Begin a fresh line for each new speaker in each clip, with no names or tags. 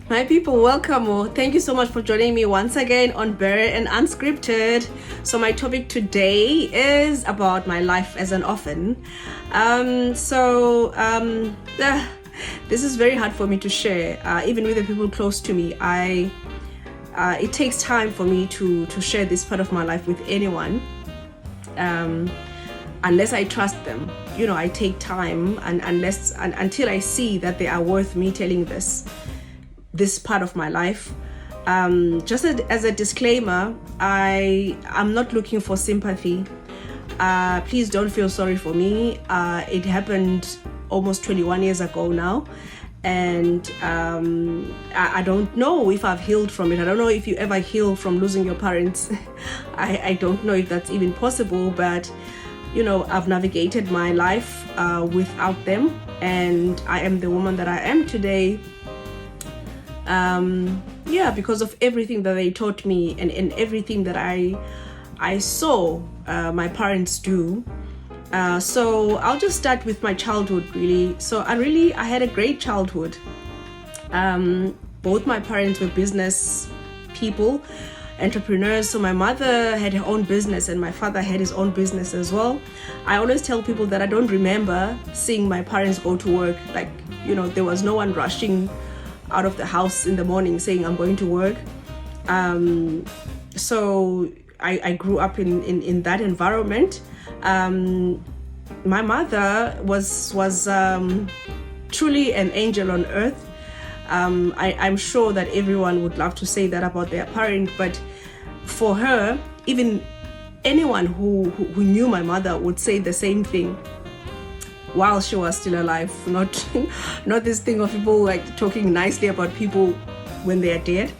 My people, welcome. Thank you so much for joining me once again on Buried and Unscripted. So my topic today is about my life as an orphan. This is very hard for me to share, even with the people close to me. It takes time for me to share this part of my life with anyone, unless I trust them. You know, I take time, and until I see that they are worth me telling this part of my life. Just as a disclaimer, I'm not looking for sympathy. Please don't feel sorry for me. It happened almost 21 years ago now, and I don't know if I've healed from it. I don't know if you ever heal from losing your parents. I don't know if that's even possible, but you know, I've navigated my life without them, and I am the woman that I am today. Because of everything that they taught me and everything that I saw my parents do. So I'll just start with my childhood, really. So I had a great childhood. Both my parents were business people, entrepreneurs. So my mother had her own business and my father had his own business as well. I always tell people that I don't remember seeing my parents go to work. Like, you know, there was no one rushing out of the house in the morning saying I'm going to work. So I grew up in that environment. My mother was truly an angel on earth. I'm sure that everyone would love to say that about their parent, but for her, even anyone who knew my mother would say the same thing while she was still alive. Not this thing of people like talking nicely about people when they are dead.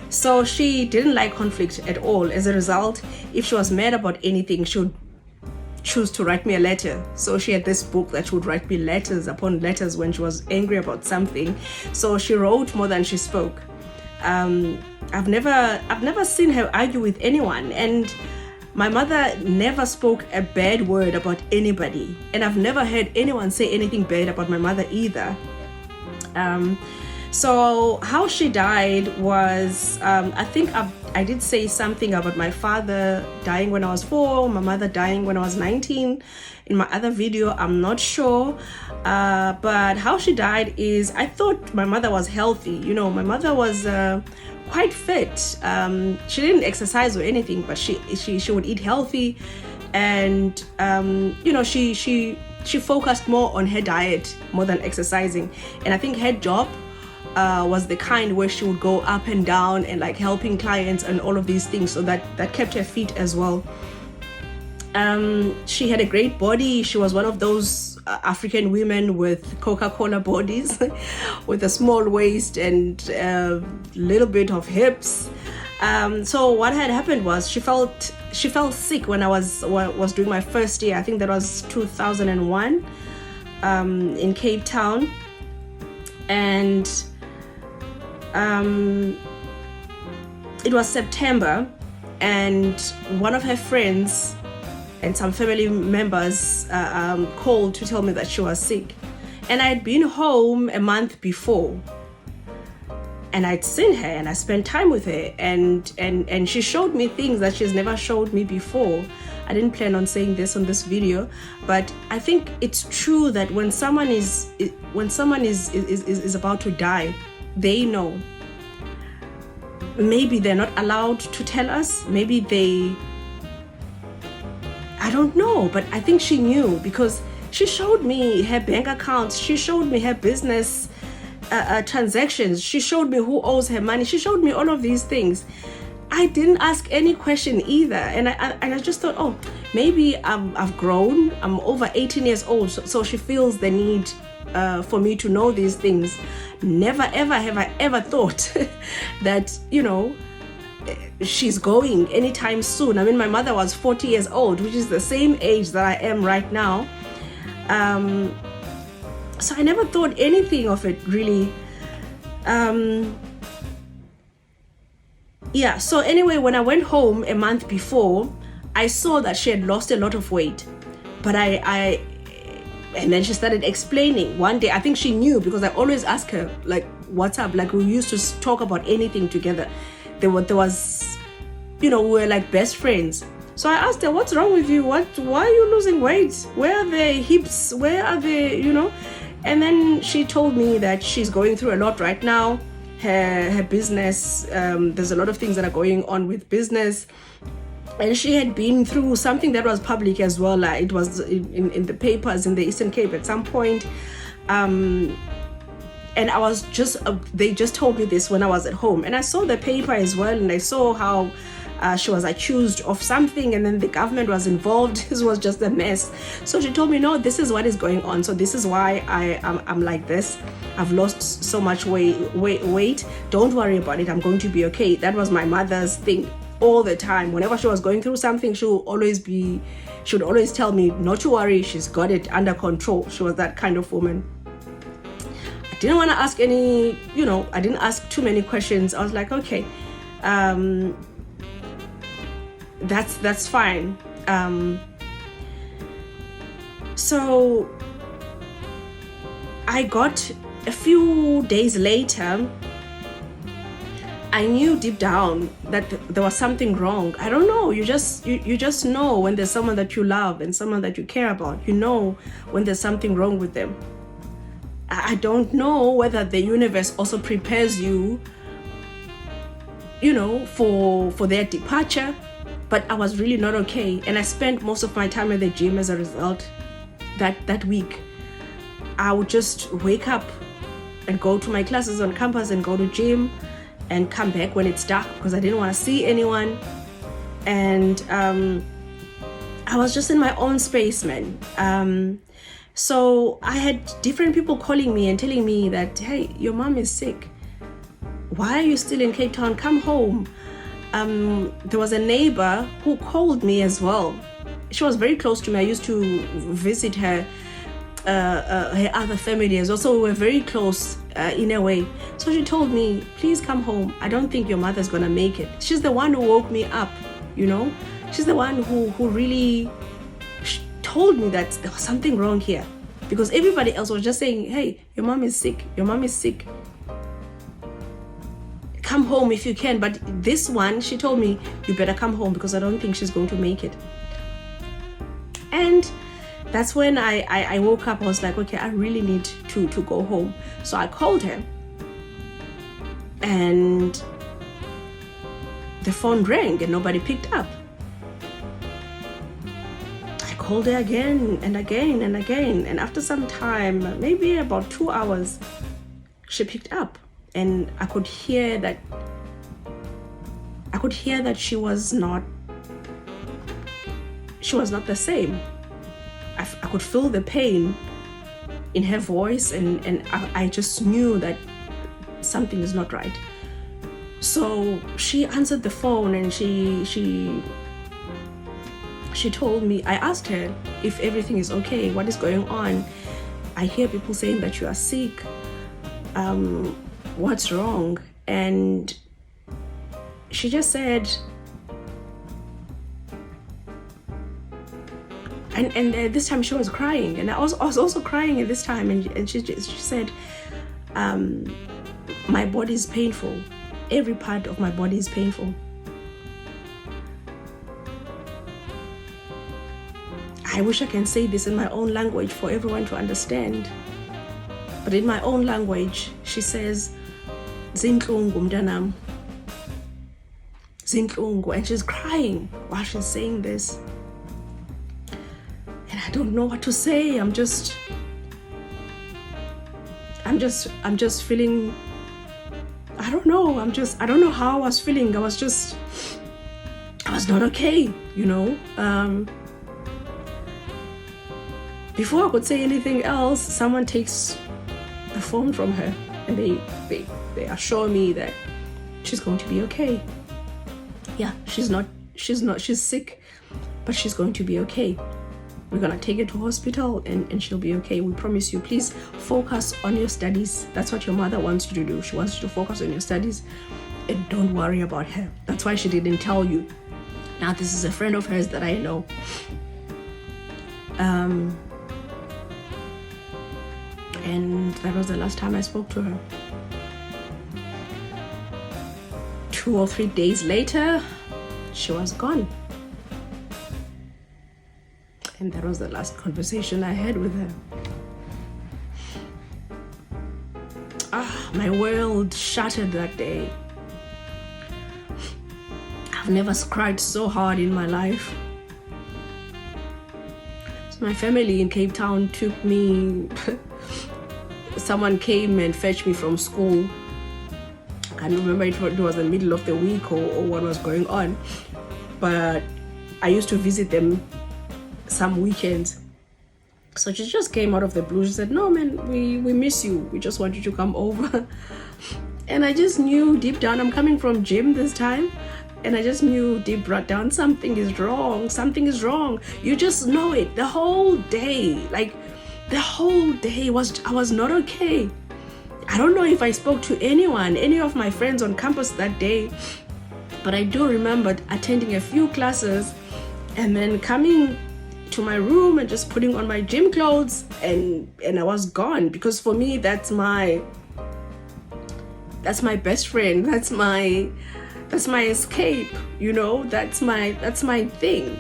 So she didn't like conflict at all. As a result, if she was mad about anything, she would choose to write me a letter. So she had this book that she would write me letters upon letters when she was angry about something. So she wrote more than she spoke. I've never seen her argue with anyone, and my mother never spoke a bad word about anybody, and I've never heard anyone say anything bad about my mother either. So how she died was, I think I did say something about my father dying when I was 4, my mother dying when I was 19. In my other video, I'm not sure. But how she died is, I thought my mother was healthy. You know, my mother was quite fit. She didn't exercise or anything, but she would eat healthy, and she focused more on her diet more than exercising. And I think her job was the kind where she would go up and down and like helping clients and all of these things, so that kept her fit as well. She had a great body. She was one of those African women with Coca-Cola bodies with a small waist and a little bit of hips. So what had happened was she fell sick when I was doing my first year. I think that was 2001 in Cape Town, and it was September, and one of her friends and some family members called to tell me that she was sick. And I had been home a month before, and I'd seen her and I spent time with her, and she showed me things that she's never showed me before. I didn't plan on saying this on this video, but I think it's true that when someone is about to die, they know. Maybe they're not allowed to tell us. Maybe I don't know, but I think she knew, because she showed me her bank accounts. She showed me her business transactions. She showed me who owes her money. She showed me all of these things. I didn't ask any question either, and I just thought, oh, maybe I've grown. I'm over 18 years old, so she feels the need for me to know these things. Never ever have I ever thought that, you know, she's going anytime soon. I mean, my mother was 40 years old, which is the same age that I am right now. So I never thought anything of it, really. So anyway, when I went home a month before, I saw that she had lost a lot of weight. But and then she started explaining one day. I think she knew, because I always ask her, like, WhatsApp. Like we used to talk about anything together. There was, we were like best friends. So I asked her, what's wrong with you? Why are you losing weight? Where are the hips? Where are the, And then she told me that she's going through a lot right now. Her business, there's a lot of things that are going on with business. And she had been through something that was public as well. Like it was in the papers in the Eastern Cape at some point. And I was they just told me this when I was at home. And I saw the paper as well. And I saw how she was accused of something, and then the government was involved. This was just a mess. So she told me, no, this is what is going on. So this is why I'm like this. I've lost so much weight. Don't worry about it. I'm going to be okay. That was my mother's thing all the time. Whenever she was going through something, she would always tell me not to worry. She's got it under control. She was that kind of woman. I didn't want to ask I didn't ask too many questions. I was like, okay, that's fine. So I got a few days later, I knew deep down that there was something wrong. I don't know. You just know when there's someone that you love and someone that you care about. You know when there's something wrong with them. I don't know whether the universe also prepares you, for their departure. But I was really not okay. And I spent most of my time at the gym as a result. That week, I would just wake up and go to my classes on campus and go to gym and come back when it's dark because I didn't want to see anyone. And I was just in my own space, man. So I had different people calling me and telling me that, hey, your mom is sick. Why are you still in Cape Town? Come home. There was a neighbor who called me as well. She was very close to me. I used to visit her other family as well. So we were very close in a way. So she told me, please come home. I don't think your mother's going to make it. She's the one who woke me up, She's the one who really told me that there was something wrong here. Because everybody else was just saying, hey, your mom is sick. Your mom is sick. Come home if you can. But this one, she told me, you better come home because I don't think she's going to make it. And that's when I woke up. I was like, okay, I really need to go home. So I called her. And the phone rang and nobody picked up. I called her again and again and again. And after some time, maybe about 2 hours, she picked up. And I could hear that she was not the same. I could feel the pain in her voice, and I just knew that something is not right. So she answered the phone and she told me, I asked her if everything is okay, what is going on. I hear people saying that you are sick. What's wrong? And she just said, and this time she was crying, and I was also crying at this time, and she said, my body is painful. Every part of my body is painful. I wish I can say this in my own language for everyone to understand. But in my own language, she says, Zintlungu mntanam. Zintlungu. And she's crying while she's saying this. And I don't know what to say. I'm just feeling, I don't know. I don't know how I was feeling. I was not okay, Before I could say anything else, someone takes the phone from her and they assure me that she's going to be okay. Yeah, she's sick, but she's going to be okay. We're gonna take her to hospital and she'll be okay. We promise you. Please focus on your studies. That's what your mother wants you to do. She wants you to focus on your studies and don't worry about her. That's why she didn't tell you. Now, this is a friend of hers that I know. And that was the last time I spoke to her. 2 or 3 days later, she was gone. And that was the last conversation I had with her. My world shattered that day. I've never cried so hard in my life. So my family in Cape Town took me. Someone came and fetched me from school. I can't remember if it was the middle of the week or what was going on. But I used to visit them some weekends. So she just came out of the blue. She said, "No, man, we miss you. We just want you to come over." And I just knew deep down, I'm coming from gym this time. And I just knew deep down, something is wrong. Something is wrong. You just know it. The whole day, I was not okay. I don't know if I spoke to any of my friends on campus that day. But I do remember attending a few classes and then coming to my room and just putting on my gym clothes and I was gone, because for me that's my best friend, that's my escape, that's my thing.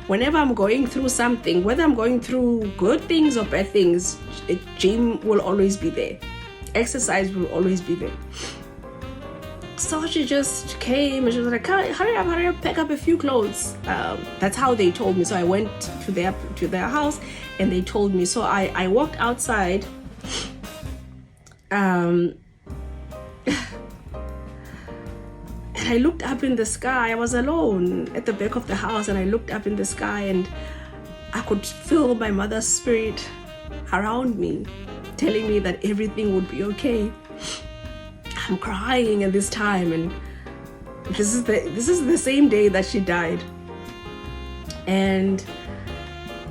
Whenever I'm going through something, whether I'm going through good things or bad things, gym will always be there, exercise will always be there. So she just came and she was like, hurry up, pack up a few clothes. That's how they told me. So I went to their house and they told me. So I walked outside. And I looked up in the sky. I was alone at the back of the house and I looked up in the sky and I could feel my mother's spirit around me, telling me that everything would be okay. I'm crying at this time, and this is the same day that she died. And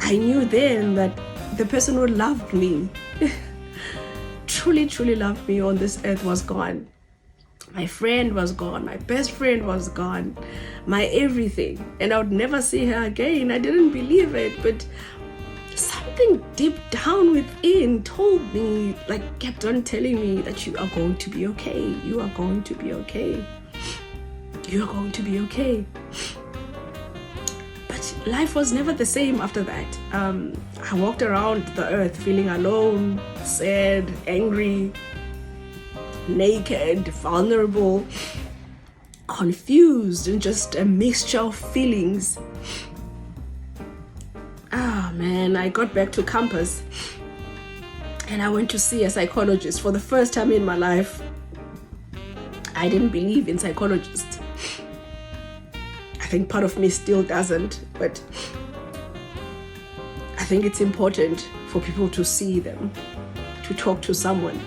I knew then that the person who loved me, truly loved me on this earth, was gone. My friend was gone, my best friend was gone, my everything, and I would never see her again. I didn't believe it, but something deep down within told me, kept on telling me that you are going to be okay. You are going to be okay. You are going to be okay. But life was never the same after that. I walked around the earth feeling alone, sad, angry, naked, vulnerable, confused, and just a mixture of feelings. Man, I got back to campus and I went to see a psychologist for the first time in my life. I didn't believe in psychologists. I think part of me still doesn't, but I think it's important for people to see them, to talk to someone,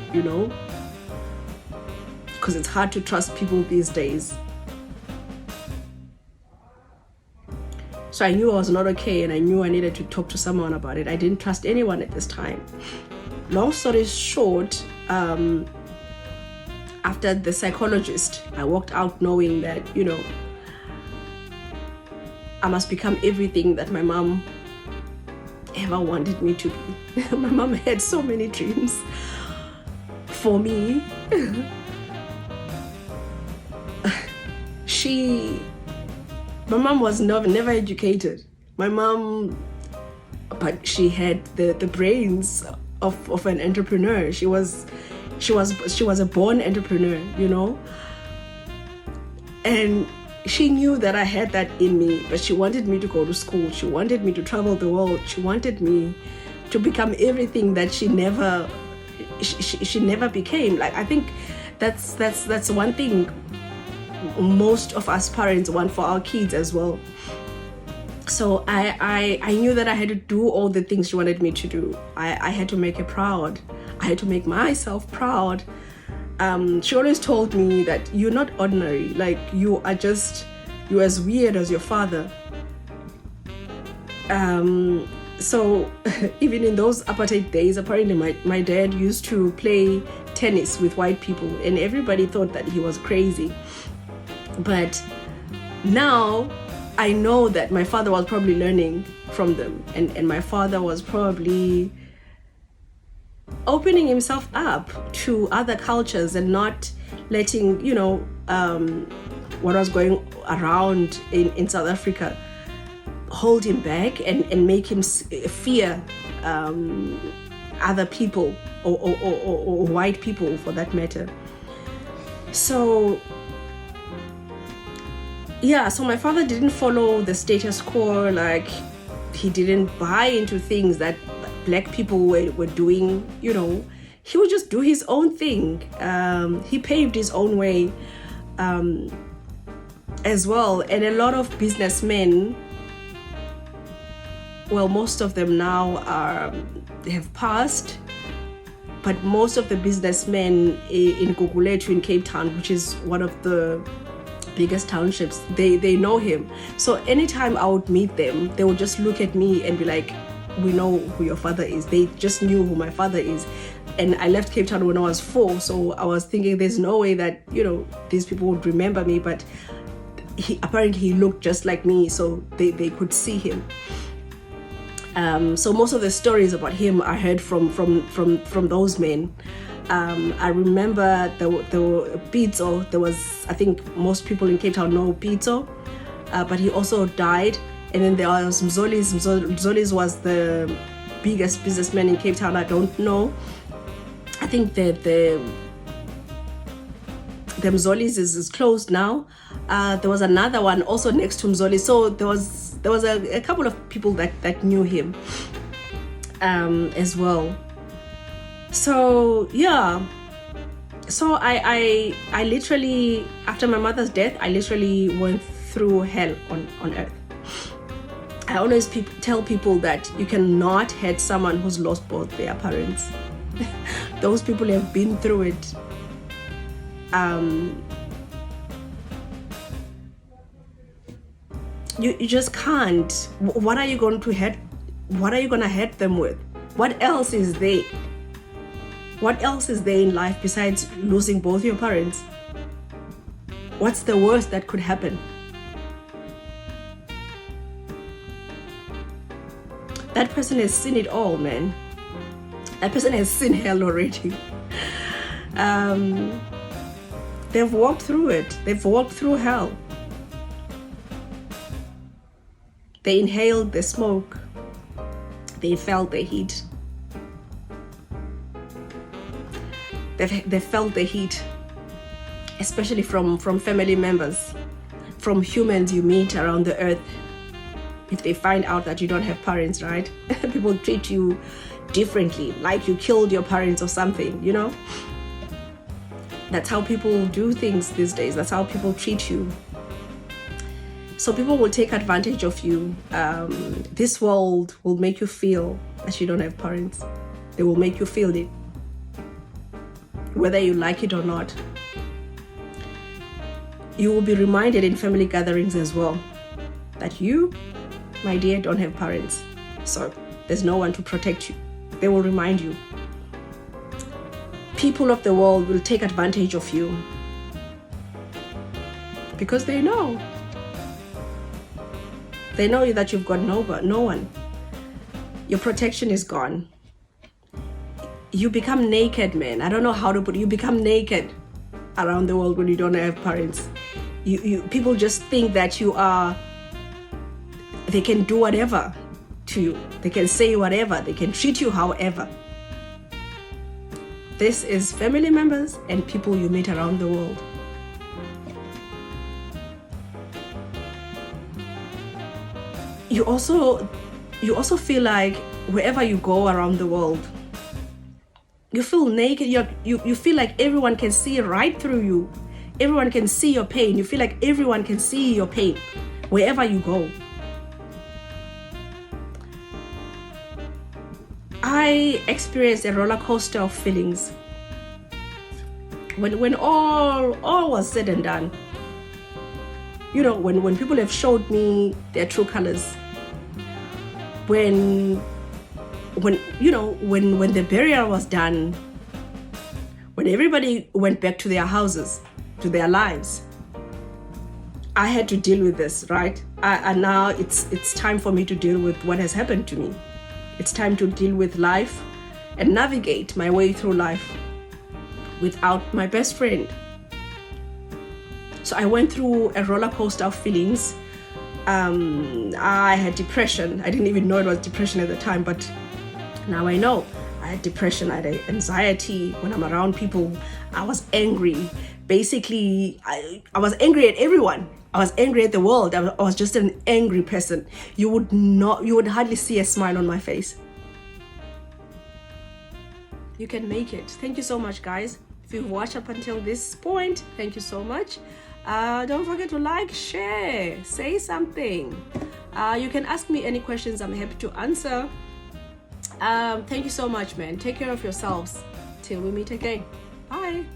because it's hard to trust people these days. So I knew I was not okay and I knew I needed to talk to someone about it. I didn't trust anyone at this time. Long story short, after the psychologist, I walked out knowing that, I must become everything that my mom ever wanted me to be. My mom had so many dreams for me. My mom was never educated. My mom, but she had the brains of an entrepreneur. She was a born entrepreneur, And she knew that I had that in me, but she wanted me to go to school. She wanted me to travel the world. She wanted me to become everything that she never became. I think that's one thing most of us parents want for our kids as well. So I knew that I had to do all the things she wanted me to do. I had to make her proud. I had to make myself proud. She always told me that you're not ordinary. You're as weird as your father. So even in those apartheid days, apparently my dad used to play tennis with white people and everybody thought that he was crazy. But now I know that my father was probably learning from them, and my father was probably opening himself up to other cultures and not letting, what was going around in South Africa hold him back and make him fear other people or white people for that matter. So yeah, so my father didn't follow the status quo. Like, he didn't buy into things that black people were doing, you know. He would just do his own thing. He paved his own way as well. And a lot of businessmen, well, most of them now have passed, but most of the businessmen in Gugulethu in Cape Town, which is one of the biggest townships, they know him. So anytime I would meet them, they would just look at me and be like, we know who your father is. They just knew who my father is. And I left Cape Town when I was 4, so I was thinking there's no way that, you know, these people would remember me, but apparently he looked just like me, so they could see him. So most of the stories about him I heard from those men. I remember the Pitso. There was, I think most people in Cape Town know Pitso, but he also died. And then there was Mzolis. Mzolis was the biggest businessman in Cape Town. I don't know. I think the Mzolis is closed now. There was another one also next to Mzoli. So there was a couple of people that knew him as well. So yeah, so I literally, after my mother's death, I literally went through hell on earth. I always tell people that you cannot hate someone who's lost both their parents. Those people have been through it. You just can't. What are you going to hate? What are you going to hate them with? What else is there? What else is there in life besides losing both your parents? What's the worst that could happen? That person has seen it all, man. That person has seen hell already. They've walked through it. They've walked through hell. They inhaled the smoke. They felt the heat. They felt the heat, especially from family members, from humans you meet around the earth. If they find out that you don't have parents, right? People treat you differently, like you killed your parents or something, you know? That's how people do things these days. That's how people treat you. So people will take advantage of you. This world will make you feel that you don't have parents. They will make you feel it, whether you like it or not. You will be reminded in family gatherings as well that you, my dear, don't have parents. So there's no one to protect you. They will remind you. People of the world will take advantage of you because they know. They know that you've got no one. Your protection is gone. You become naked, man. I don't know how to put it. You become naked around the world when you don't have parents. People just think that you are, they can do whatever to you. They can say whatever. They can treat you however. This is family members and people you meet around the world. You also feel like wherever you go around the world, you feel naked. You feel like everyone can see right through you. Everyone can see your pain. You feel like everyone can see your pain wherever you go. I experienced a roller coaster of feelings when all was said and done. You know, when people have showed me their true colors, when the burial was done, when everybody went back to their houses, to their lives, I had to deal with this, right? And now it's time for me to deal with what has happened to me. It's time to deal with life and navigate my way through life without my best friend. So I went through a roller coaster of feelings. I had depression. I didn't even know it was depression at the time, but now I know. I had depression, I had anxiety. When I'm around people, I was angry. Basically, I was angry at everyone. I was angry at the world. I was just an angry person. You would hardly see a smile on my face. You can make it. Thank you so much, guys. If you've watched up until this point, thank you so much. Don't forget to like, share, say something. You can ask me any questions. I'm happy to answer. Thank you so much, man. Take care of yourselves till we meet again. Bye.